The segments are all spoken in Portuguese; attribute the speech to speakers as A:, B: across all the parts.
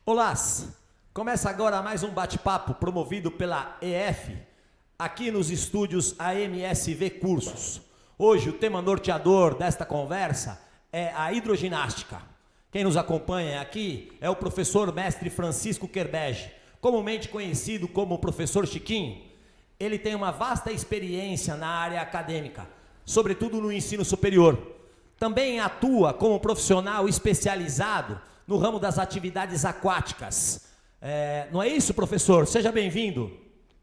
A: Olá! Começa agora mais um bate-papo promovido pela EF, aqui nos estúdios AMSV Cursos. Hoje o tema norteador desta conversa é a hidroginástica. Quem nos acompanha aqui é o professor mestre Francisco Querbege, comumente conhecido como professor Chiquinho. Ele tem uma vasta experiência na área acadêmica, sobretudo no ensino superior. Também atua como profissional especializado no ramo das atividades aquáticas. Não é isso, professor? Seja bem-vindo.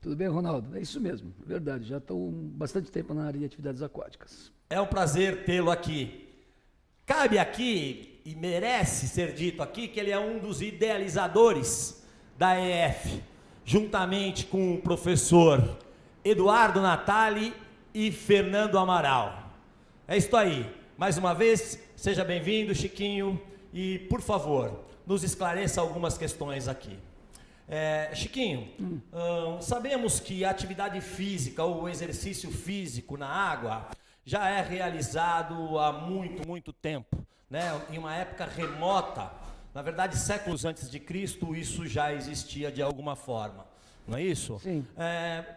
B: Tudo bem, Ronaldo? É isso mesmo, é verdade. Já estou bastante tempo na área de atividades aquáticas.
A: É um prazer tê-lo aqui. Cabe aqui, e merece ser dito aqui, que ele é um dos idealizadores da EF, juntamente com o professor Eduardo Natali e Fernando Amaral. É isso aí. Mais uma vez, seja bem-vindo, Chiquinho, e, por favor, nos esclareça algumas questões aqui. Chiquinho, sabemos que a atividade física ou o exercício físico na água já é realizado há muito tempo, né? Em uma época remota, na verdade, séculos antes de Cristo, isso já existia de alguma forma, não é isso?
B: Sim.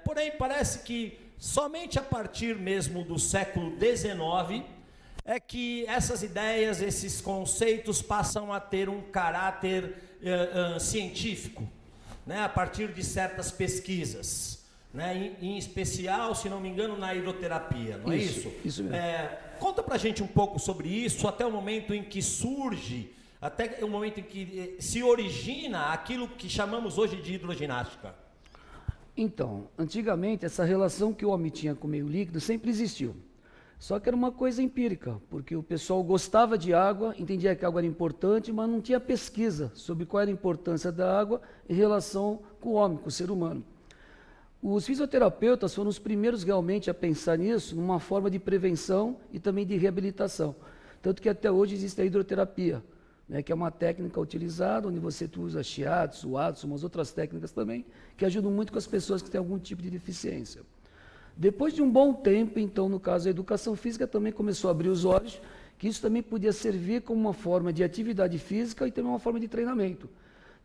A: Porém, parece que somente a partir mesmo do século XIX é que essas ideias, esses conceitos passam a ter um caráter científico, né, a partir de certas pesquisas, né, em especial, se não me engano, na hidroterapia, não é isso?
B: Isso mesmo.
A: Conta pra gente um pouco sobre isso, até o momento em que surge, até o momento em que se origina aquilo que chamamos hoje de hidroginástica.
B: Então, antigamente, essa relação que o homem tinha com o meio líquido sempre existiu. Só que era uma coisa empírica, porque o pessoal gostava de água, entendia que a água era importante, mas não tinha pesquisa sobre qual era a importância da água em relação com o homem, com o ser humano. Os fisioterapeutas foram os primeiros realmente a pensar nisso, numa forma de prevenção e também de reabilitação. Tanto que até hoje existe a hidroterapia, né, que é uma técnica utilizada, onde você usa shiatsu, watsu, umas outras técnicas também, que ajudam muito com as pessoas que têm algum tipo de deficiência. Depois de um bom tempo, então, no caso, a educação física também começou a abrir os olhos, que isso também podia servir como uma forma de atividade física e também uma forma de treinamento.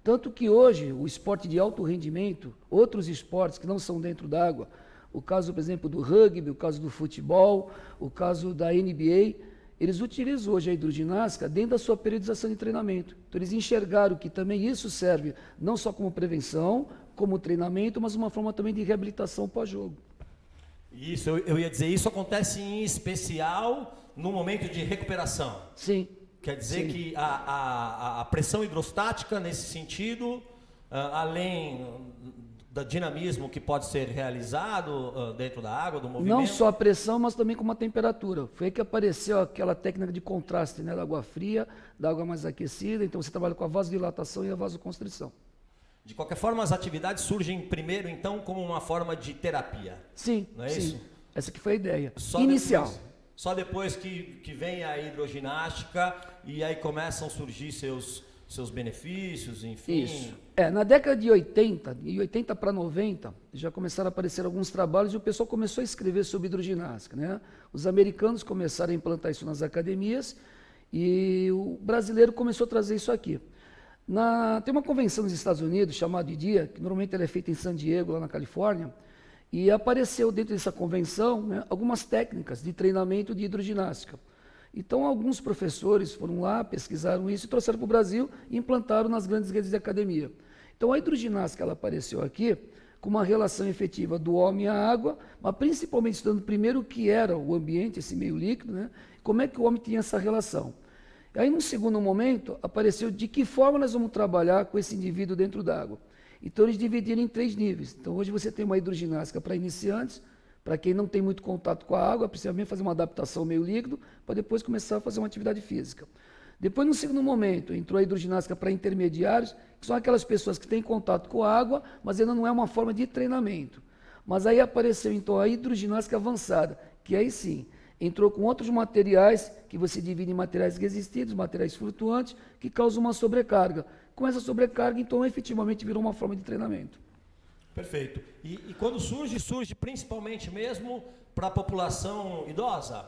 B: Tanto que hoje, o esporte de alto rendimento, outros esportes que não são dentro d'água, o caso, por exemplo, do rugby, o caso do futebol, o caso da NBA, eles utilizam hoje a hidroginástica dentro da sua periodização de treinamento. Então, eles enxergaram que também isso serve não só como prevenção, como treinamento, mas uma forma também de reabilitação pós-jogo.
A: Isso, eu ia dizer, isso acontece em especial no momento de recuperação.
B: Sim.
A: Quer dizer
B: Sim.
A: que a pressão hidrostática, nesse sentido, além do dinamismo que pode ser realizado dentro da água, do movimento...
B: Não só a pressão, mas também com a temperatura. Foi aí que apareceu aquela técnica de contraste, né, da água fria, da água mais aquecida. Então, você trabalha com a vasodilatação e a vasoconstrição.
A: De qualquer forma, as atividades surgem primeiro, então, como uma forma de terapia.
B: Sim,
A: não é
B: sim.
A: isso?
B: Essa que foi a ideia
A: Só
B: inicial.
A: Só depois que vem a hidroginástica e aí começam a surgir seus benefícios, enfim.
B: Isso. Na década de 80, de 80 para 90, já começaram a aparecer alguns trabalhos e o pessoal começou a escrever sobre hidroginástica, né? Os americanos começaram a implantar isso nas academias e o brasileiro começou a trazer isso aqui. Tem uma convenção nos Estados Unidos chamada IDEA, que normalmente ela é feita em San Diego, lá na Califórnia, e apareceu dentro dessa convenção, né, algumas técnicas de treinamento de hidroginástica. Então, alguns professores foram lá, pesquisaram isso, trouxeram para o Brasil e implantaram nas grandes redes de academia. Então, a hidroginástica ela apareceu aqui com uma relação efetiva do homem à água, mas principalmente estudando primeiro o que era o ambiente, esse meio líquido, né, como é que o homem tinha essa relação. Aí, num segundo momento, apareceu de que forma nós vamos trabalhar com esse indivíduo dentro d'água. Então, eles dividiram em 3 níveis. Então, hoje você tem uma hidroginástica para iniciantes, para quem não tem muito contato com a água, precisa mesmo fazer uma adaptação ao meio líquido, para depois começar a fazer uma atividade física. Depois, no segundo momento, entrou a hidroginástica para intermediários, que são aquelas pessoas que têm contato com a água, mas ainda não é uma forma de treinamento. Mas aí apareceu, então, a hidroginástica avançada, que aí sim, entrou com outros materiais, que você divide em materiais resistidos, materiais flutuantes, que causam uma sobrecarga. Com essa sobrecarga, então, efetivamente virou uma forma de treinamento.
A: Perfeito. E quando surge principalmente mesmo para a população idosa?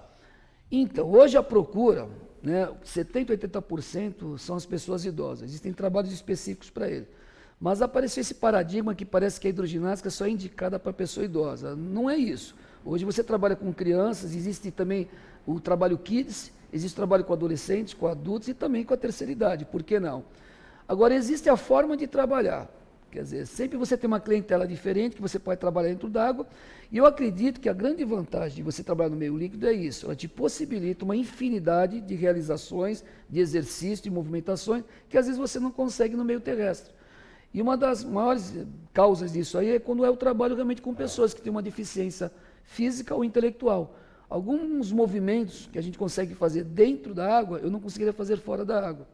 B: Então, hoje a procura né, 70%, 80% são as pessoas idosas. Existem trabalhos específicos para ele. Mas apareceu esse paradigma que parece que a hidroginástica só é indicada para pessoa idosa. Não é isso. Hoje você trabalha com crianças, existe também o trabalho kids, existe o trabalho com adolescentes, com adultos e também com a terceira idade. Por que não? Agora, existe a forma de trabalhar. Quer dizer, sempre você tem uma clientela diferente que você pode trabalhar dentro d'água. E eu acredito que a grande vantagem de você trabalhar no meio líquido é isso. Ela te possibilita uma infinidade de realizações, de exercícios, de movimentações, que às vezes você não consegue no meio terrestre. E uma das maiores causas disso aí é quando é o trabalho realmente com pessoas que têm uma deficiência física ou intelectual. Alguns movimentos que a gente consegue fazer dentro da água, eu não conseguiria fazer fora da água.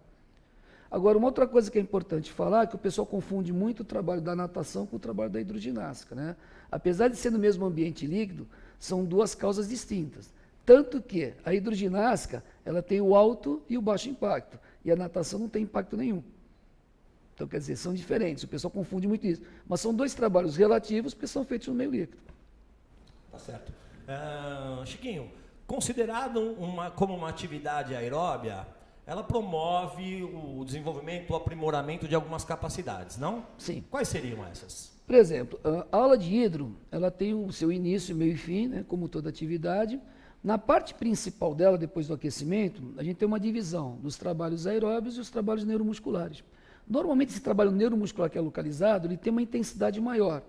B: Agora, uma outra coisa que é importante falar é que o pessoal confunde muito o trabalho da natação com o trabalho da hidroginástica, né? Apesar de ser no mesmo ambiente líquido, são duas causas distintas. Tanto que a hidroginástica, ela tem o alto e o baixo impacto, e a natação não tem impacto nenhum. Então, quer dizer, são diferentes, o pessoal confunde muito isso. Mas são dois trabalhos relativos porque são feitos no meio líquido.
A: Tá certo. Chiquinho, considerado como uma atividade aeróbia, ela promove o desenvolvimento, o aprimoramento de algumas capacidades, não?
B: Sim.
A: Quais seriam essas?
B: Por exemplo, a aula de hidro, ela tem o seu início, meio e fim, né, como toda atividade. Na parte principal dela, depois do aquecimento, a gente tem uma divisão dos trabalhos aeróbios e os trabalhos neuromusculares. Normalmente, esse trabalho neuromuscular que é localizado, ele tem uma intensidade maior.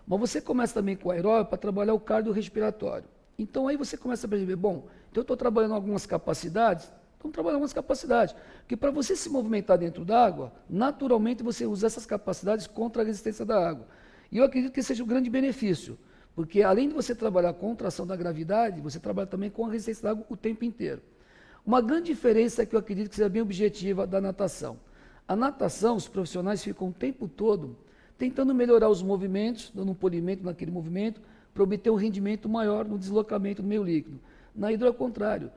B: Mas você começa também com o aeróbio para trabalhar o cardiorrespiratório. Então, aí você começa a perceber, bom, então eu estou trabalhando algumas capacidades, vamos trabalhar algumas capacidades. Porque para você se movimentar dentro d'água, naturalmente você usa essas capacidades contra a resistência da água. E eu acredito que esse seja um grande benefício, porque além de você trabalhar contra a ação da gravidade, você trabalha também com a resistência da água o tempo inteiro. Uma grande diferença que eu acredito que seja bem objetiva da natação. A natação, os profissionais ficam o tempo todo tentando melhorar os movimentos, dando um polimento naquele movimento, para obter um rendimento maior no deslocamento do meio líquido. Na hidro é o contrário.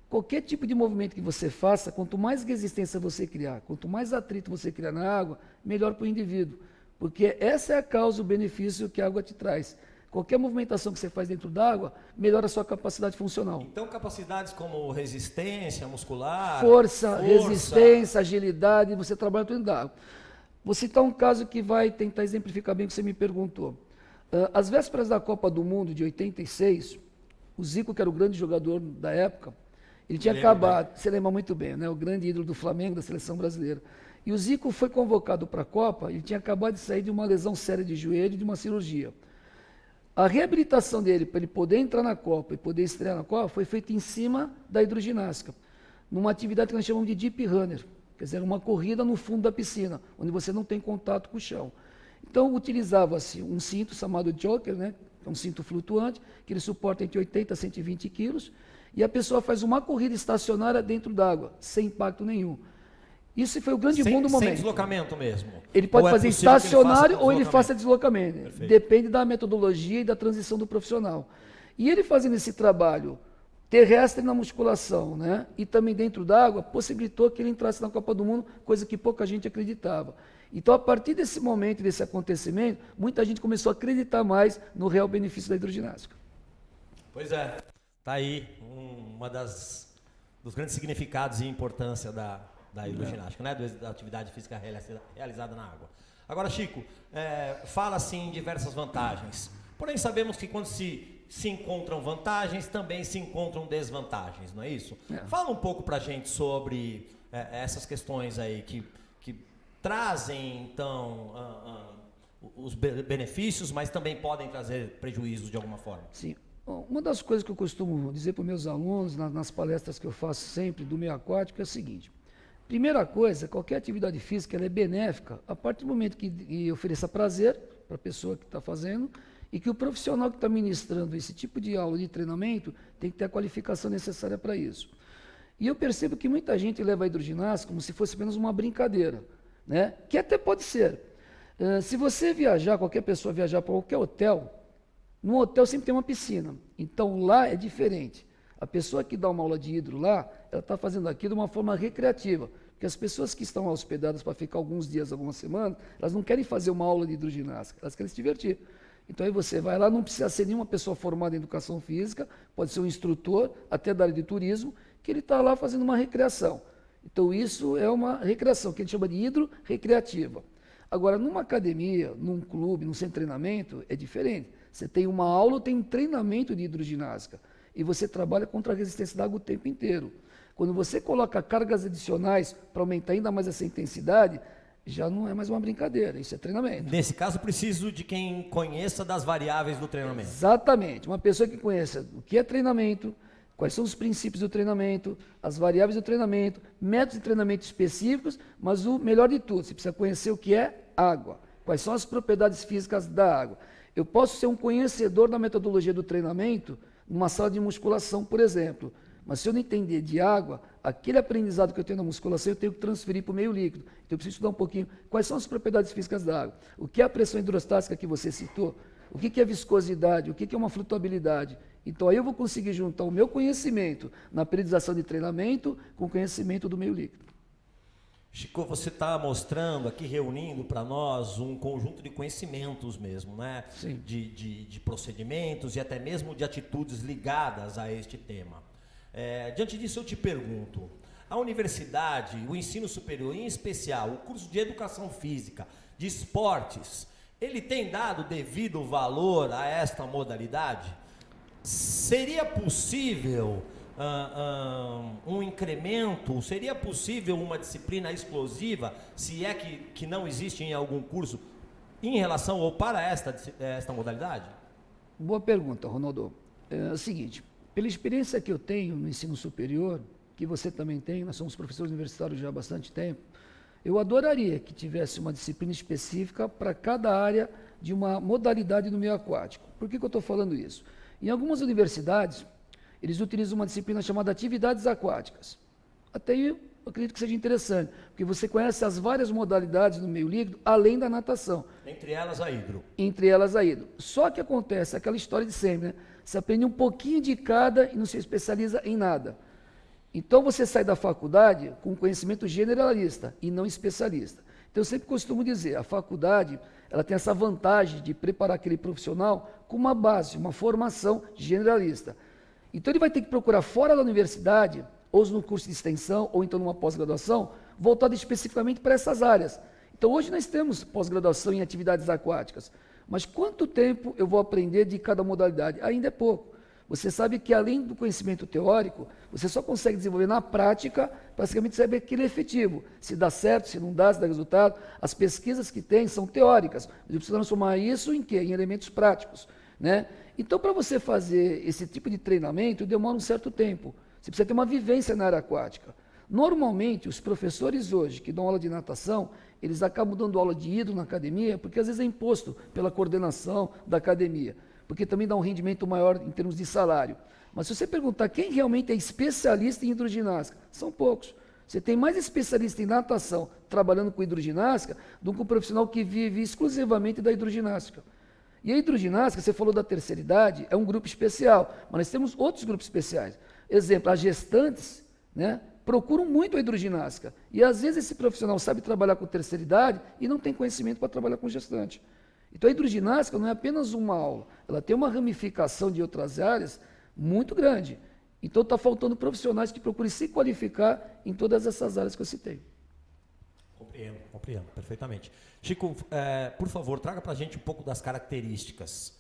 B: Qualquer tipo de movimento que você faça, quanto mais resistência você criar, quanto mais atrito você criar na água, melhor para o indivíduo. Porque essa é a causa, o benefício que a água te traz. Qualquer movimentação que você faz dentro d'água, melhora a sua capacidade funcional.
A: Então, capacidades como resistência muscular...
B: Força, resistência, agilidade, você trabalha tudo dentro d'água. Vou citar um caso que vai tentar exemplificar bem o que você me perguntou. Às vésperas da Copa do Mundo de 86, o Zico, que era o grande jogador da época, ele tinha acabado, você lembra muito bem, né? O grande ídolo do Flamengo, da seleção brasileira. E o Zico foi convocado para a Copa, ele tinha acabado de sair de uma lesão séria de joelho, de uma cirurgia. A reabilitação dele, para ele poder entrar na Copa e poder estrear na Copa, foi feita em cima da hidroginástica, numa atividade que nós chamamos de deep runner, quer dizer, uma corrida no fundo da piscina, onde você não tem contato com o chão. Então, utilizava-se um cinto chamado joker, né? É um cinto flutuante, que ele suporta entre 80 a 120 quilos, e a pessoa faz uma corrida estacionária dentro d'água, sem impacto nenhum. Isso foi o grande boom do momento.
A: Sem deslocamento mesmo?
B: Ele pode fazer estacionário ou ele faça deslocamento.
A: Perfeito.
B: Depende da metodologia e da transição do profissional. E ele fazendo esse trabalho terrestre na musculação, né? E também dentro d'água, possibilitou que ele entrasse na Copa do Mundo, coisa que pouca gente acreditava. Então, a partir desse momento, desse acontecimento, muita gente começou a acreditar mais no real benefício da hidroginástica.
A: Pois é, está aí uma dos grandes significados e importância da hidroginástica, né? Da atividade física realizada na água. Agora, Chico, fala-se em diversas vantagens, porém sabemos que quando se encontram vantagens, também se encontram desvantagens, não é isso? Fala um pouco para a gente sobre essas questões aí que trazem, então, os benefícios, mas também podem trazer prejuízos de alguma forma.
B: Sim. Bom, uma das coisas que eu costumo dizer para os meus alunos, nas palestras que eu faço sempre do meio aquático, é o seguinte. Primeira coisa, qualquer atividade física ela é benéfica a partir do momento que ofereça prazer para a pessoa que está fazendo e que o profissional que está ministrando esse tipo de aula de treinamento tem que ter a qualificação necessária para isso. E eu percebo que muita gente leva a hidroginástica como se fosse apenas uma brincadeira, né? Que até pode ser. Se você viajar, qualquer pessoa viajar para qualquer hotel, no hotel sempre tem uma piscina, então lá é diferente. A pessoa que dá uma aula de hidro lá, ela está fazendo aquilo de uma forma recreativa, porque as pessoas que estão hospedadas para ficar alguns dias, algumas semanas, elas não querem fazer uma aula de hidroginástica, elas querem se divertir. Então aí você vai lá, não precisa ser nenhuma pessoa formada em educação física, pode ser um instrutor, até da área de turismo, que ele está lá fazendo uma recreação. Então, isso é uma recreação, que a gente chama de hidro-recreativa. Agora, numa academia, num clube, num centro de treinamento, é diferente. Você tem uma aula, tem um treinamento de hidroginástica. E você trabalha contra a resistência da água o tempo inteiro. Quando você coloca cargas adicionais para aumentar ainda mais essa intensidade, já não é mais uma brincadeira, isso é treinamento.
A: Nesse caso, preciso de quem conheça das variáveis do treinamento.
B: Exatamente. Uma pessoa que conheça o que é treinamento, quais são os princípios do treinamento, as variáveis do treinamento, métodos de treinamento específicos, mas o melhor de tudo, você precisa conhecer o que é água, quais são as propriedades físicas da água. Eu posso ser um conhecedor da metodologia do treinamento numa sala de musculação, por exemplo, mas se eu não entender de água, aquele aprendizado que eu tenho na musculação, eu tenho que transferir para o meio líquido. Então eu preciso estudar um pouquinho quais são as propriedades físicas da água. O que é a pressão hidrostática que você citou? O que é viscosidade? O que é uma flutuabilidade? Então aí eu vou conseguir juntar o meu conhecimento na periodização de treinamento com o conhecimento do meio líquido.
A: Chico, você está mostrando aqui, reunindo para nós um conjunto de conhecimentos mesmo, né?
B: Sim.
A: De procedimentos e até mesmo de atitudes ligadas a este tema. Diante disso eu te pergunto, a universidade, o ensino superior, em especial o curso de educação física, de esportes, ele tem dado devido valor a esta modalidade? Seria possível um incremento, seria possível uma disciplina explosiva, se é que não existe em algum curso, em relação ou para esta modalidade?
B: Boa pergunta, Ronaldo. É o seguinte, pela experiência que eu tenho no ensino superior, que você também tem, nós somos professores universitários já há bastante tempo, eu adoraria que tivesse uma disciplina específica para cada área de uma modalidade do meio aquático. Por que eu estou falando isso? Em algumas universidades, eles utilizam uma disciplina chamada atividades aquáticas. Até aí eu acredito que seja interessante, porque você conhece as várias modalidades do meio líquido, além da natação.
A: Entre elas a hidro.
B: Entre elas a hidro. Só que acontece aquela história de sempre, né? Você aprende um pouquinho de cada e não se especializa em nada. Então você sai da faculdade com conhecimento generalista e não especialista. Então eu sempre costumo dizer, a faculdade, ela tem essa vantagem de preparar aquele profissional com uma base, uma formação generalista. Então ele vai ter que procurar fora da universidade, ou no curso de extensão, ou então numa pós-graduação, voltado especificamente para essas áreas. Então hoje nós temos pós-graduação em atividades aquáticas, mas quanto tempo eu vou aprender de cada modalidade? Ainda é pouco. Você sabe que além do conhecimento teórico, você só consegue desenvolver na prática, basicamente saber que ele é efetivo, se dá certo, se não dá, se dá resultado. As pesquisas que tem são teóricas, mas eu preciso transformar isso em quê? Em elementos práticos, né? Então, para você fazer esse tipo de treinamento, demora um certo tempo. Você precisa ter uma vivência na área aquática. Normalmente, os professores hoje que dão aula de natação, eles acabam dando aula de hidro na academia, porque às vezes é imposto pela coordenação da academia, porque também dá um rendimento maior em termos de salário. Mas se você perguntar quem realmente é especialista em hidroginástica, são poucos. Você tem mais especialista em natação trabalhando com hidroginástica do que um profissional que vive exclusivamente da hidroginástica. E a hidroginástica, você falou da terceira idade, é um grupo especial, mas nós temos outros grupos especiais. Exemplo, as gestantes, né, procuram muito a hidroginástica. E às vezes esse profissional sabe trabalhar com terceira idade e não tem conhecimento para trabalhar com gestante. Então a hidroginástica não é apenas uma aula, ela tem uma ramificação de outras áreas muito grande. Então está faltando profissionais que procurem se qualificar em todas essas áreas que eu citei.
A: Compreendo perfeitamente. Chico, por favor, traga para a gente um pouco das características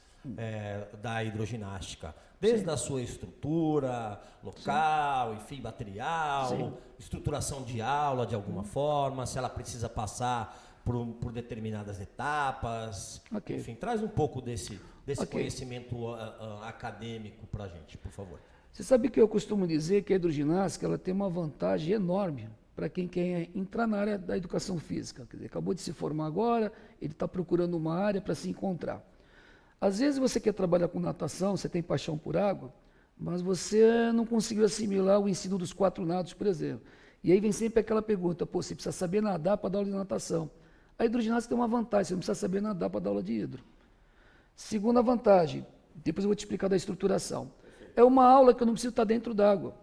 A: da hidroginástica, desde a sua estrutura local, enfim, material, estruturação de aula de alguma forma, se ela precisa passar por determinadas etapas, enfim, traz um pouco desse conhecimento acadêmico para a gente, por favor.
B: Você sabe que eu costumo dizer que a hidroginástica ela tem uma vantagem enorme para quem quer entrar na área da educação física. Quer dizer, acabou de se formar agora, ele está procurando uma área para se encontrar. Às vezes você quer trabalhar com natação, você tem paixão por água, mas você não conseguiu assimilar o ensino dos 4 nados, por exemplo. E aí vem sempre aquela pergunta, pô, você precisa saber nadar para dar aula de natação. A hidroginástica tem uma vantagem, você não precisa saber nadar para dar aula de hidro. Segunda vantagem, depois eu vou te explicar da estruturação. É uma aula que eu não preciso estar dentro d'água.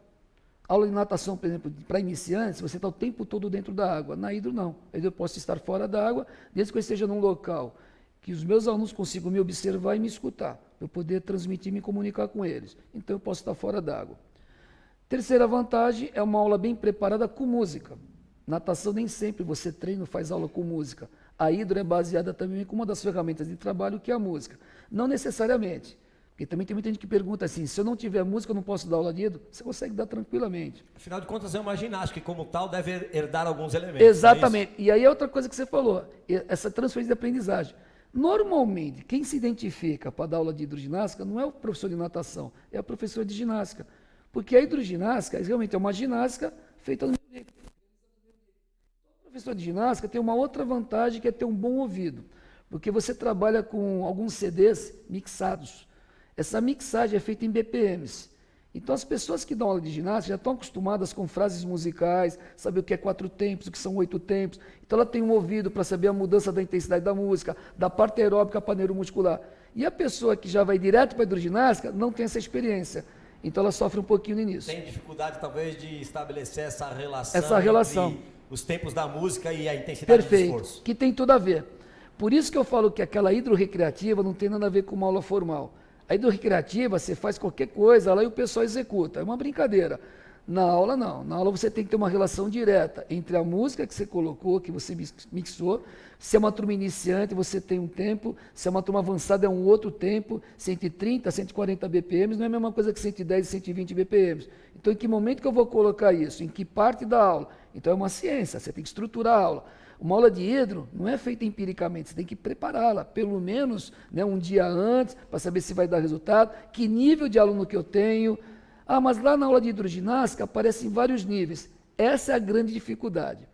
B: Aula de natação, por exemplo, para iniciantes, você está o tempo todo dentro da água. Na hidro, não. Aí eu posso estar fora da água, desde que eu esteja num local que os meus alunos consigam me observar e me escutar, para eu poder transmitir e me comunicar com eles. Então, eu posso estar fora da água. Terceira vantagem é uma aula bem preparada com música. Natação nem sempre você treina ou faz aula com música. A hidro é baseada também com uma das ferramentas de trabalho, que é a música. Não necessariamente, porque também tem muita gente que pergunta assim, se eu não tiver música eu não posso dar aula de hidro? Você consegue dar tranquilamente.
A: Afinal de contas é uma ginástica e como tal deve herdar alguns elementos.
B: Exatamente. E aí é outra coisa que você falou, essa transferência de aprendizagem. Normalmente, quem se identifica para dar aula de hidroginástica não é o professor de natação, é o professor de ginástica. Porque a hidroginástica realmente é uma ginástica feita no meio. O professor de ginástica tem uma outra vantagem, que é ter um bom ouvido, porque você trabalha com alguns CDs mixados. Essa mixagem é feita em BPMs. Então as pessoas que dão aula de ginástica já estão acostumadas com frases musicais, saber o que é 4 tempos, o que são 8 tempos. Então ela tem um ouvido para saber a mudança da intensidade da música, da parte aeróbica para a neuromuscular. E a pessoa que já vai direto para a hidroginástica não tem essa experiência. Então ela sofre um pouquinho no início.
A: Tem dificuldade talvez de estabelecer essa relação entre os tempos da música e a intensidade do esforço.
B: Que tem tudo a ver. Por isso que eu falo que aquela hidrorrecreativa não tem nada a ver com uma aula formal. A hidrorrecreativa você faz qualquer coisa lá e o pessoal executa. É uma brincadeira. Na aula não. Na aula você tem que ter uma relação direta entre a música que você colocou, que você mixou. Se é uma turma iniciante, você tem um tempo. Se é uma turma avançada, é um outro tempo. 130, 140 BPMs não é a mesma coisa que 110 e 120 BPMs. Então, em que momento que eu vou colocar isso? Em que parte da aula? Então, é uma ciência, você tem que estruturar a aula. Uma aula de hidro não é feita empiricamente, você tem que prepará-la, pelo menos um dia antes, para saber se vai dar resultado, que nível de aluno que eu tenho. Ah, mas lá na aula de hidroginástica aparecem vários níveis. Essa é a grande dificuldade.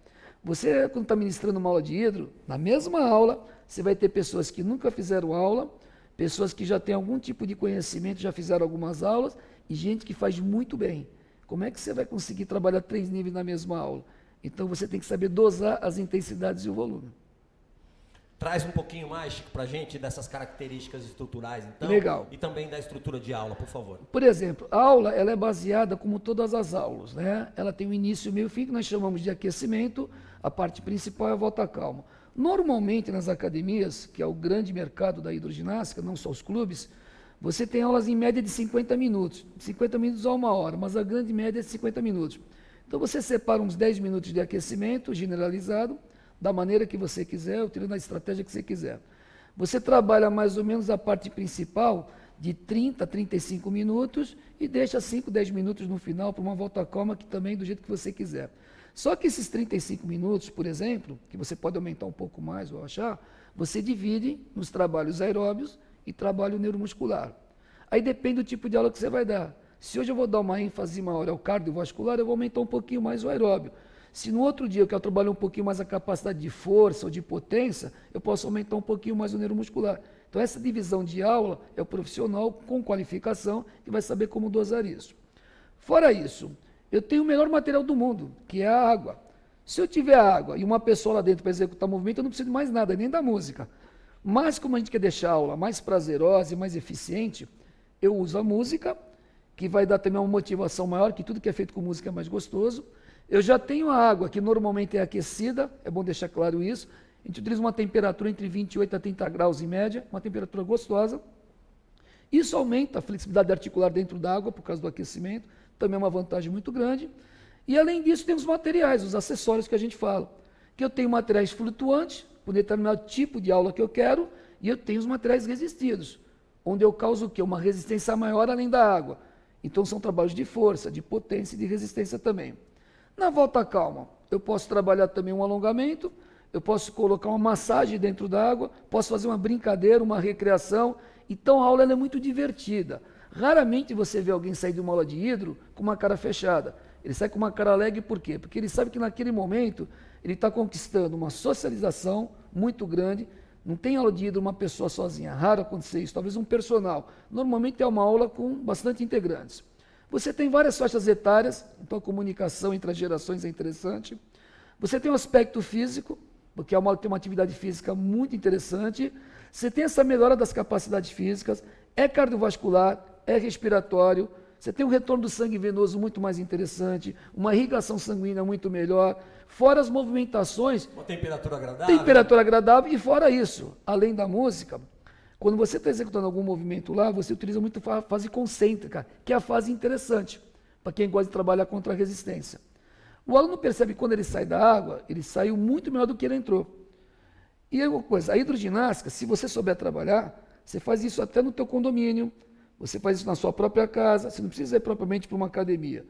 B: Você, quando está ministrando uma aula de hidro, na mesma aula, você vai ter pessoas que nunca fizeram aula, pessoas que já têm algum tipo de conhecimento, já fizeram algumas aulas, e gente que faz muito bem. Como é que você vai conseguir trabalhar 3 níveis na mesma aula? Então você tem que saber dosar as intensidades e o volume.
A: Traz um pouquinho mais, Chico, para a gente dessas características estruturais, então.
B: Legal.
A: E também da estrutura de aula, por favor.
B: Por exemplo, a aula ela é baseada como todas as aulas, né? Ela tem um início, meio e fim, que nós chamamos de aquecimento, a parte principal é a volta calma. Normalmente nas academias, que é o grande mercado da hidroginástica, não só os clubes, você tem aulas em média de 50 minutos. 50 minutos a 1 hora, mas a grande média é de 50 minutos. Então você separa uns 10 minutos de aquecimento generalizado, da maneira que você quiser, utilizando a estratégia que você quiser. Você trabalha mais ou menos a parte principal de 30 a 35 minutos e deixa 5, 10 minutos no final para uma volta calma, que também do jeito que você quiser. Só que esses 35 minutos, por exemplo, que você pode aumentar um pouco mais ou achar, você divide nos trabalhos aeróbios e trabalho neuromuscular. Aí depende do tipo de aula que você vai dar. Se hoje eu vou dar uma ênfase maior ao cardiovascular, eu vou aumentar um pouquinho mais o aeróbio. Se no outro dia eu quero trabalhar um pouquinho mais a capacidade de força ou de potência, eu posso aumentar um pouquinho mais o neuromuscular. Então essa divisão de aula é o profissional com qualificação que vai saber como dosar isso. Fora isso, eu tenho o melhor material do mundo, que é a água. Se eu tiver água e uma pessoa lá dentro para executar movimento, eu não preciso de mais nada, nem da música. Mas como a gente quer deixar a aula mais prazerosa e mais eficiente, eu uso a música, que vai dar também uma motivação maior, que tudo que é feito com música é mais gostoso. Eu já tenho a água, que normalmente é aquecida, é bom deixar claro isso. A gente utiliza uma temperatura entre 28 a 30 graus em média, uma temperatura gostosa. Isso aumenta a flexibilidade articular dentro da água, por causa do aquecimento, também é uma vantagem muito grande. E além disso, tem os materiais, os acessórios que a gente fala. Que eu tenho materiais flutuantes, por determinado tipo de aula que eu quero, e eu tenho os materiais resistidos, onde eu causo o quê? Uma resistência maior além da água. Então são trabalhos de força, de potência e de resistência também. Na volta calma, eu posso trabalhar também um alongamento, eu posso colocar uma massagem dentro da água, posso fazer uma brincadeira, uma recreação. Então a aula é muito divertida. Raramente você vê alguém sair de uma aula de hidro com uma cara fechada. Ele sai com uma cara alegre por quê? Porque ele sabe que naquele momento ele está conquistando uma socialização muito grande. Não tem aula de hidro uma pessoa sozinha, é raro acontecer isso, talvez um personal. Normalmente é uma aula com bastante integrantes. Você tem várias faixas etárias, então a comunicação entre as gerações é interessante. Você tem o aspecto físico, porque é uma aula que tem uma atividade física muito interessante. Você tem essa melhora das capacidades físicas, é cardiovascular, é respiratório. Você tem um retorno do sangue venoso muito mais interessante, uma irrigação sanguínea muito melhor, fora as movimentações.
A: Uma temperatura agradável.
B: Temperatura agradável, e fora isso, além da música, quando você está executando algum movimento lá, você utiliza muito a fase concêntrica, que é a fase interessante. para quem gosta de trabalhar contra a resistência. O aluno percebe que quando ele sai da água, ele saiu muito melhor do que ele entrou. E é uma coisa, a hidroginástica, se você souber trabalhar, você faz isso até no teu condomínio, você faz isso na sua própria casa, você não precisa ir propriamente para uma academia.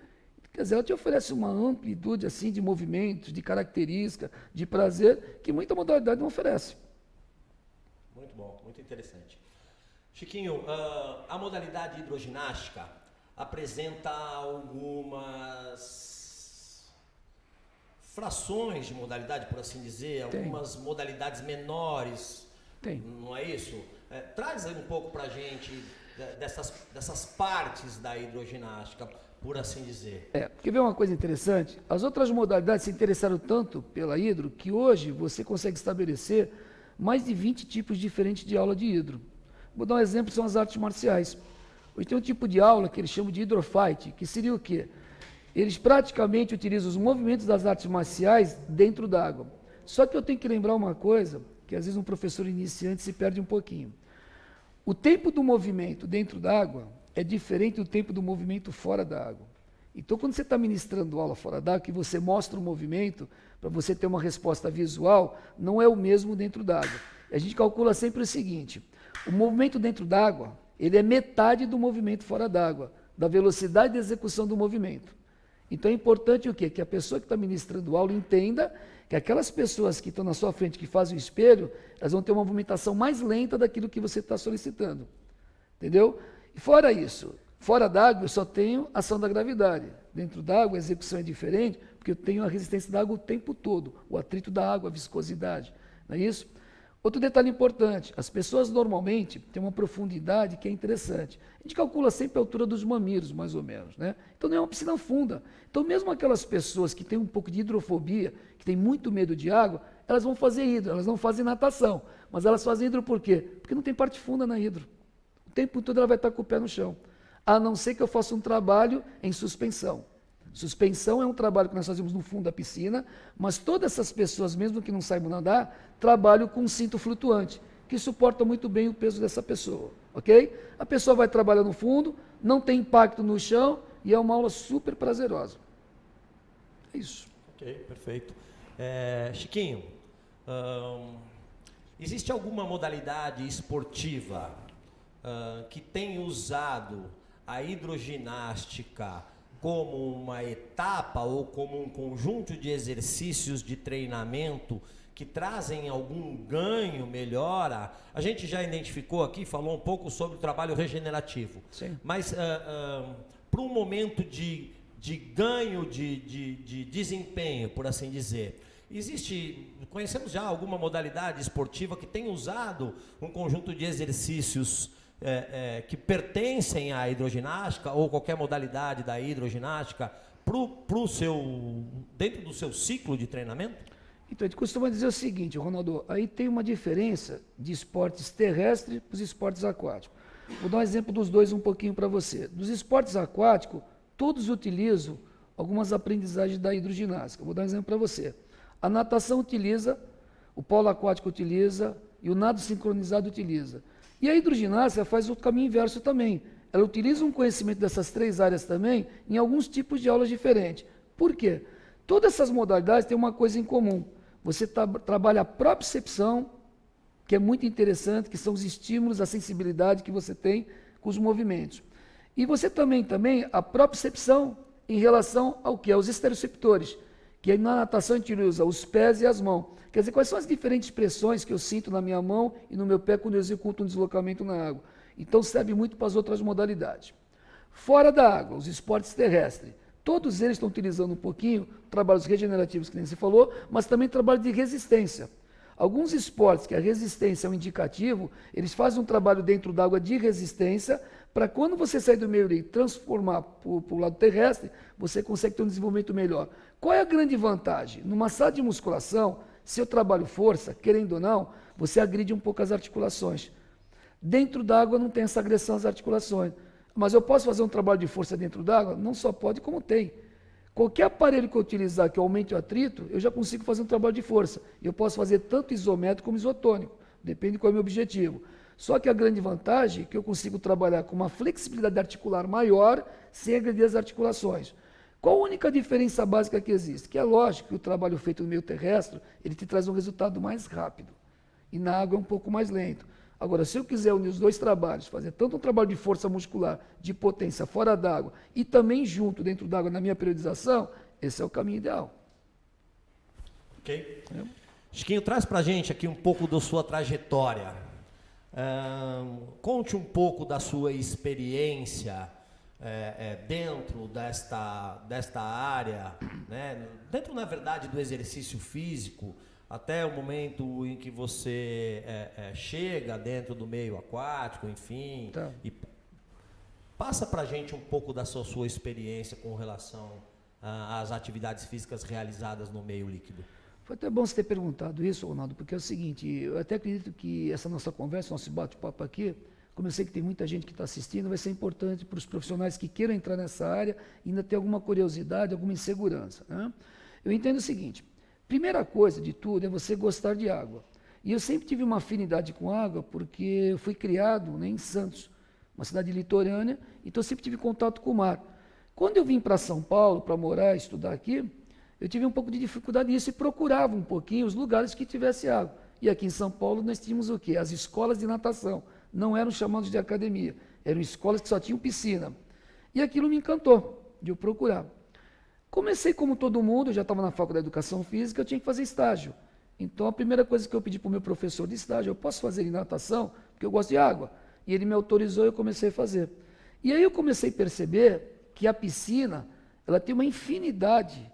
B: Quer dizer, ela te oferece uma amplitude assim de movimentos, de características, de prazer, que muita modalidade não oferece.
A: Muito bom, muito interessante. Chiquinho, a modalidade hidroginástica apresenta algumas frações de modalidade, por assim dizer, algumas modalidades menores.
B: Tem.
A: Não é isso? Traz aí um pouco para a gente dessas partes da hidroginástica, por assim dizer.
B: Porque vê uma coisa interessante, as outras modalidades se interessaram tanto pela hidro que hoje você consegue estabelecer mais de 20 tipos diferentes de aula de hidro. Vou dar um exemplo, são as artes marciais. Hoje tem um tipo de aula que eles chamam de hidrofight, que seria o quê? Eles praticamente utilizam os movimentos das artes marciais dentro d'água. Só que eu tenho que lembrar uma coisa, que às vezes um professor iniciante se perde um pouquinho. O tempo do movimento dentro d'água é diferente do tempo do movimento fora da água. Então, quando você está ministrando aula fora d'água, que você mostra o movimento, para você ter uma resposta visual, não é o mesmo dentro d'água. A gente calcula sempre o seguinte, o movimento dentro d'água, ele é metade do movimento fora d'água, da velocidade de execução do movimento. Então é importante o quê? Que a pessoa que está ministrando aula entenda que aquelas pessoas que estão na sua frente, que fazem o espelho, elas vão ter uma movimentação mais lenta daquilo que você está solicitando. Entendeu? E fora isso, fora d'água eu só tenho ação da gravidade. Dentro d'água a execução é diferente, porque eu tenho a resistência da água o tempo todo, o atrito da água, a viscosidade. Não é isso? Outro detalhe importante, as pessoas normalmente têm uma profundidade que é interessante. A gente calcula sempre a altura dos mamilos, mais ou menos, né? Então não é uma piscina funda. Então mesmo aquelas pessoas que têm um pouco de hidrofobia, que têm muito medo de água, elas vão fazer hidro, elas não fazem natação. Mas elas fazem hidro por quê? Porque não tem parte funda na hidro. O tempo todo ela vai estar com o pé no chão. A não ser que eu faça um trabalho em suspensão. Suspensão é um trabalho que nós fazemos no fundo da piscina, mas todas essas pessoas, mesmo que não saibam nadar, trabalham com um cinto flutuante, que suporta muito bem o peso dessa pessoa, ok? A pessoa vai trabalhar no fundo, não tem impacto no chão e é uma aula super prazerosa. É isso.
A: Ok, perfeito. Chiquinho, existe alguma modalidade esportiva que tem usado a hidroginástica como uma etapa ou como um conjunto de exercícios de treinamento que trazem algum ganho, melhora? A gente já identificou aqui, falou um pouco sobre o trabalho regenerativo.
B: Sim.
A: Mas para um momento de ganho de desempenho, por assim dizer, conhecemos já alguma modalidade esportiva que tem usado um conjunto de exercícios que pertencem à hidroginástica ou qualquer modalidade da hidroginástica dentro do seu ciclo de treinamento?
B: Então, a gente costuma dizer o seguinte, Ronaldo, aí tem uma diferença de esportes terrestres para os esportes aquáticos. Vou dar um exemplo dos dois um pouquinho para você. Dos esportes aquáticos, todos utilizam algumas aprendizagens da hidroginástica. Vou dar um exemplo para você. A natação utiliza, o polo aquático utiliza e o nado sincronizado utiliza. E a hidroginástica faz o caminho inverso também. Ela utiliza um conhecimento dessas três áreas também em alguns tipos de aulas diferentes. Por quê? Todas essas modalidades têm uma coisa em comum. Você trabalha a propriocepção, que é muito interessante, que são os estímulos, a sensibilidade que você tem com os movimentos. E você também a propriocepção em relação ao que? Aos estereoceptores, que na natação a gente usa os pés e as mãos. Quer dizer, quais são as diferentes pressões que eu sinto na minha mão e no meu pé quando eu executo um deslocamento na água. Então serve muito para as outras modalidades. Fora da água, os esportes terrestres. Todos eles estão utilizando um pouquinho trabalhos regenerativos, que nem você falou, mas também trabalho de resistência. Alguns esportes que a resistência é um indicativo, eles fazem um trabalho dentro d'água de resistência, para quando você sair do meio e transformar para o lado terrestre, você consegue ter um desenvolvimento melhor. Qual é a grande vantagem? Numa sala de musculação, se eu trabalho força, querendo ou não, você agride um pouco as articulações. Dentro d'água não tem essa agressão às articulações. Mas eu posso fazer um trabalho de força dentro d'água? Não só pode, como tem. Qualquer aparelho que eu utilizar que aumente o atrito, eu já consigo fazer um trabalho de força. Eu posso fazer tanto isométrico como isotônico. Depende qual é o meu objetivo. Só que a grande vantagem é que eu consigo trabalhar com uma flexibilidade articular maior, sem agredir as articulações. Qual a única diferença básica que existe? Que é lógico que o trabalho feito no meio terrestre, ele te traz um resultado mais rápido. E na água é um pouco mais lento. Agora, se eu quiser unir os dois trabalhos, fazer tanto um trabalho de força muscular, de potência fora d'água e também junto dentro d'água na minha periodização, esse é o caminho ideal.
A: Ok. Chiquinho, traz pra gente aqui um pouco da sua trajetória. Conte um pouco da sua experiência dentro desta área, né? Dentro, na verdade, do exercício físico, até o momento em que você chega dentro do meio aquático, enfim. Tá. E passa pra gente um pouco da sua experiência com relação às atividades físicas realizadas no meio líquido.
B: Foi até bom você ter perguntado isso, Ronaldo, porque é o seguinte, eu até acredito que essa nossa conversa, nosso bate-papo aqui, como eu sei que tem muita gente que está assistindo, vai ser importante para os profissionais que queiram entrar nessa área e ainda ter alguma curiosidade, alguma insegurança, né? Eu entendo o seguinte, primeira coisa de tudo é você gostar de água. E eu sempre tive uma afinidade com água porque eu fui criado, né, em Santos, uma cidade litorânea, então eu sempre tive contato com o mar. Quando eu vim para São Paulo para morar, estudar aqui, eu tive um pouco de dificuldade nisso e procurava um pouquinho os lugares que tivesse água. E aqui em São Paulo nós tínhamos o quê? As escolas de natação. Não eram chamados de academia, eram escolas que só tinham piscina. E aquilo me encantou, de eu procurar. Comecei como todo mundo, eu já estava na faculdade de Educação Física, eu tinha que fazer estágio. Então a primeira coisa que eu pedi para o meu professor de estágio, eu posso fazer em natação, porque eu gosto de água. E ele me autorizou e eu comecei a fazer. E aí eu comecei a perceber que a piscina, ela tem uma infinidade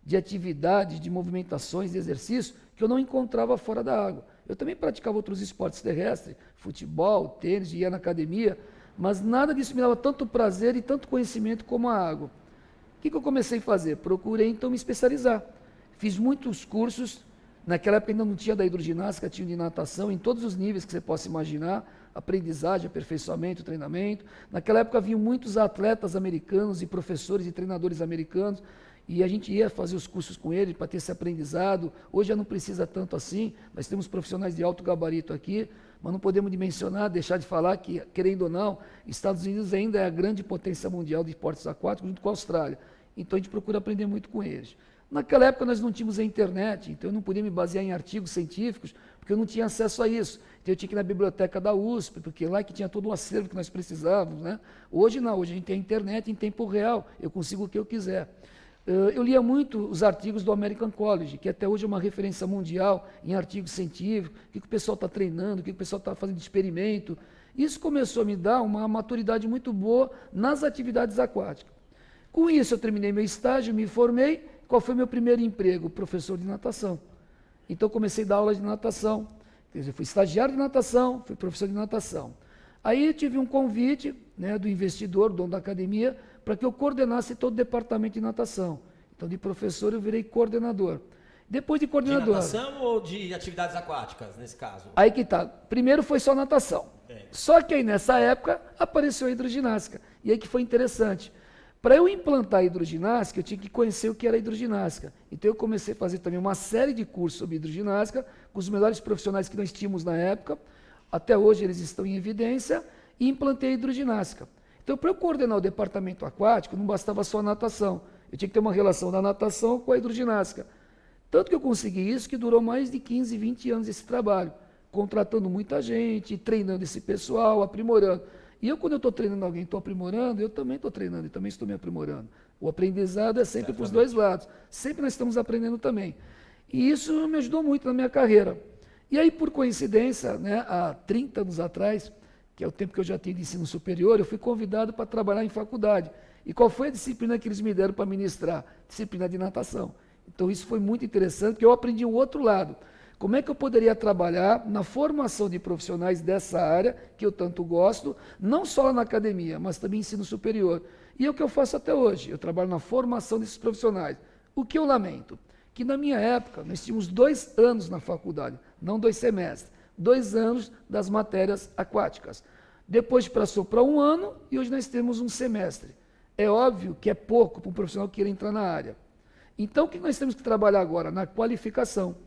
B: de atividades, de movimentações, de exercícios que eu não encontrava fora da água. Eu também praticava outros esportes terrestres, futebol, tênis, ia na academia, mas nada disso me dava tanto prazer e tanto conhecimento como a água. O que eu comecei a fazer? Procurei então me especializar. Fiz muitos cursos, naquela época ainda não tinha da hidroginástica, tinha de natação, em todos os níveis que você possa imaginar, aprendizagem, aperfeiçoamento, treinamento. Naquela época haviam muitos atletas americanos e professores e treinadores americanos, e a gente ia fazer os cursos com eles para ter esse aprendizado. Hoje já não precisa tanto assim, nós temos profissionais de alto gabarito aqui, mas não podemos dimensionar, deixar de falar que, querendo ou não, Estados Unidos ainda é a grande potência mundial de esportes aquáticos, junto com a Austrália. Então a gente procura aprender muito com eles. Naquela época nós não tínhamos a internet, então eu não podia me basear em artigos científicos, porque eu não tinha acesso a isso. Então eu tinha que ir na biblioteca da USP, porque lá que tinha todo o acervo que nós precisávamos, né? Hoje não, hoje a gente tem a internet em tempo real, eu consigo o que eu quiser. Eu lia muito os artigos do American College, que até hoje é uma referência mundial em artigos científicos, o que o pessoal está treinando, o que o pessoal está fazendo de experimento. Isso começou a me dar uma maturidade muito boa nas atividades aquáticas. Com isso, eu terminei meu estágio, me formei. Qual foi meu primeiro emprego? Professor de natação. Então, comecei a dar aula de natação. Quer dizer, fui estagiário de natação, fui professor de natação. Aí eu tive um convite, né, do investidor, dono da academia, para que eu coordenasse todo o departamento de natação. Então, de professor, eu virei coordenador. Depois de coordenador...
A: De natação ou de atividades aquáticas, nesse caso?
B: Aí que tá. Primeiro foi só natação. Só que aí, nessa época, apareceu a hidroginástica. E aí que foi interessante. Para eu implantar a hidroginástica, eu tinha que conhecer o que era a hidroginástica. Então, eu comecei a fazer também uma série de cursos sobre hidroginástica, com os melhores profissionais que nós tínhamos na época. Até hoje, eles estão em evidência. E implantei a hidroginástica. Então, para eu coordenar o departamento aquático, não bastava só a natação. Eu tinha que ter uma relação da natação com a hidroginástica. Tanto que eu consegui isso, que durou mais de 15, 20 anos esse trabalho, contratando muita gente, treinando esse pessoal, aprimorando. E eu, quando eu estou treinando alguém, estou aprimorando, eu também estou treinando, e também estou me aprimorando. O aprendizado é sempre para os dois lados. Sempre nós estamos aprendendo também. E isso me ajudou muito na minha carreira. E aí, por coincidência, né, há 30 anos atrás, que é o tempo que eu já tenho de ensino superior, eu fui convidado para trabalhar em faculdade. E qual foi a disciplina que eles me deram para ministrar? Disciplina de natação. Então isso foi muito interessante, porque eu aprendi o outro lado. Como é que eu poderia trabalhar na formação de profissionais dessa área, que eu tanto gosto, não só lá na academia, mas também em ensino superior. E é o que eu faço até hoje, eu trabalho na formação desses profissionais. O que eu lamento? Que na minha época, nós tínhamos 2 anos na faculdade, não 2 semestres. 2 anos das matérias aquáticas. Depois passou para 1 ano e hoje nós temos 1 semestre. É óbvio que é pouco para um profissional que queira entrar na área. Então, o que nós temos que trabalhar agora? Na qualificação.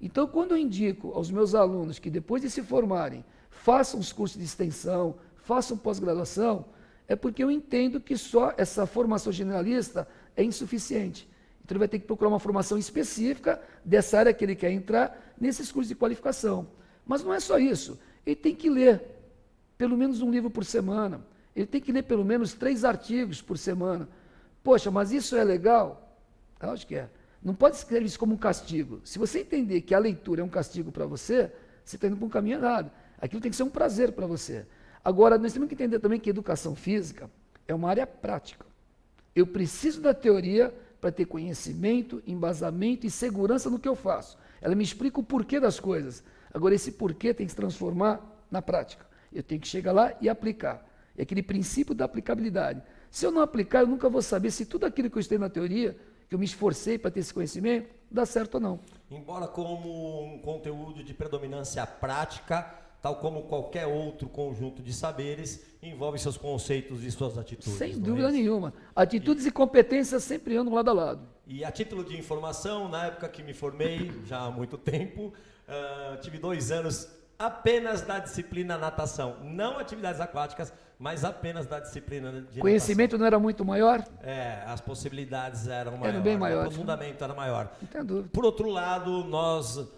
B: Então, quando eu indico aos meus alunos que depois de se formarem, façam os cursos de extensão, façam pós-graduação, é porque eu entendo que só essa formação generalista é insuficiente. Então ele vai ter que procurar uma formação específica dessa área que ele quer entrar nesses cursos de qualificação. Mas não é só isso. Ele tem que ler pelo menos um livro por semana. Ele tem que ler pelo menos 3 artigos por semana. Poxa, mas isso é legal? Eu acho que é. Não pode escrever isso como um castigo. Se você entender que a leitura é um castigo para você, você está indo para um caminho errado. Aquilo tem que ser um prazer para você. Agora, nós temos que entender também que educação física é uma área prática. Eu preciso da teoria para ter conhecimento, embasamento e segurança no que eu faço. Ela me explica o porquê das coisas. Agora, esse porquê tem que se transformar na prática. Eu tenho que chegar lá e aplicar. É aquele princípio da aplicabilidade. Se eu não aplicar, eu nunca vou saber se tudo aquilo que eu estudei na teoria, que eu me esforcei para ter esse conhecimento, dá certo ou não.
A: Embora como um conteúdo de predominância prática, tal como qualquer outro conjunto de saberes, envolve seus conceitos e suas atitudes.
B: Sem dúvida nenhuma. Atitudes e competências sempre andam lado a lado.
A: E a título de informação, na época que me formei, já há muito tempo, tive 2 anos apenas da disciplina natação. Não atividades aquáticas, mas apenas da disciplina de natação.
B: Conhecimento não era muito maior?
A: As possibilidades eram maiores.
B: Era bem maior.
A: O aprofundamento era maior.
B: Não tem dúvida.
A: Por outro lado, nós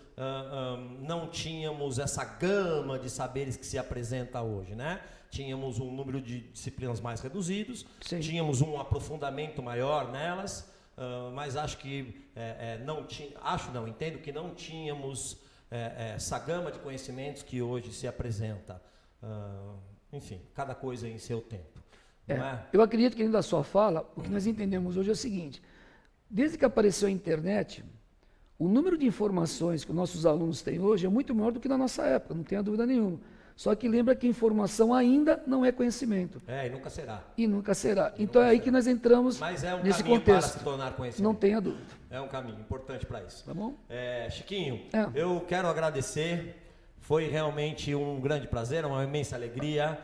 A: não tínhamos essa gama de saberes que se apresenta hoje, né? Tínhamos um número de disciplinas mais reduzidos,
B: Sim.
A: Tínhamos um aprofundamento maior nelas, mas acho que entendo que não tínhamos essa gama de conhecimentos que hoje se apresenta. Enfim, cada coisa em seu tempo. Não é?
B: Eu acredito que dentro da sua fala, o que nós entendemos hoje é o seguinte: desde que apareceu a internet, o número de informações que os nossos alunos têm hoje é muito maior do que na nossa época, não tenha dúvida nenhuma. Só que lembra que informação ainda não é conhecimento.
A: E nunca será.
B: E nunca será. Então é aí que nós entramos nesse contexto.
A: Para se tornar conhecimento.
B: Não tenha dúvida.
A: É um caminho importante para isso.
B: Tá bom?
A: Chiquinho, eu quero agradecer. Foi realmente um grande prazer, uma imensa alegria.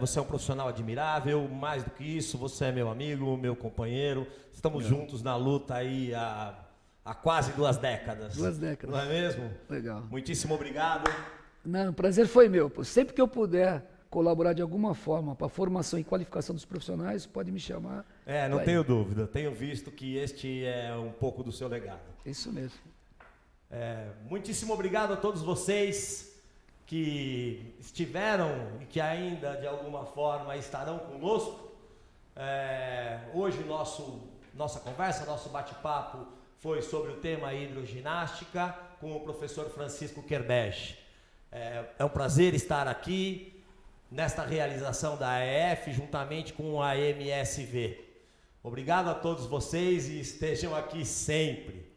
A: Você é um profissional admirável. Mais do que isso, você é meu amigo, meu companheiro. Estamos juntos na luta aí há quase 2 décadas.
B: 2 décadas.
A: Não é mesmo?
B: Legal.
A: Muitíssimo obrigado.
B: Não, o prazer foi meu. Sempre que eu puder colaborar de alguma forma para a formação e qualificação dos profissionais, pode me chamar.
A: Não tenho dúvida. Tenho visto que este é um pouco do seu legado.
B: Isso mesmo.
A: Muitíssimo obrigado a todos vocês que estiveram e que ainda de alguma forma estarão conosco. Hoje nossa conversa, nosso bate-papo foi sobre o tema hidroginástica com o professor Francisco Kerbech. É um prazer estar aqui nesta realização da AEF juntamente com a MSV. Obrigado a todos vocês e estejam aqui sempre.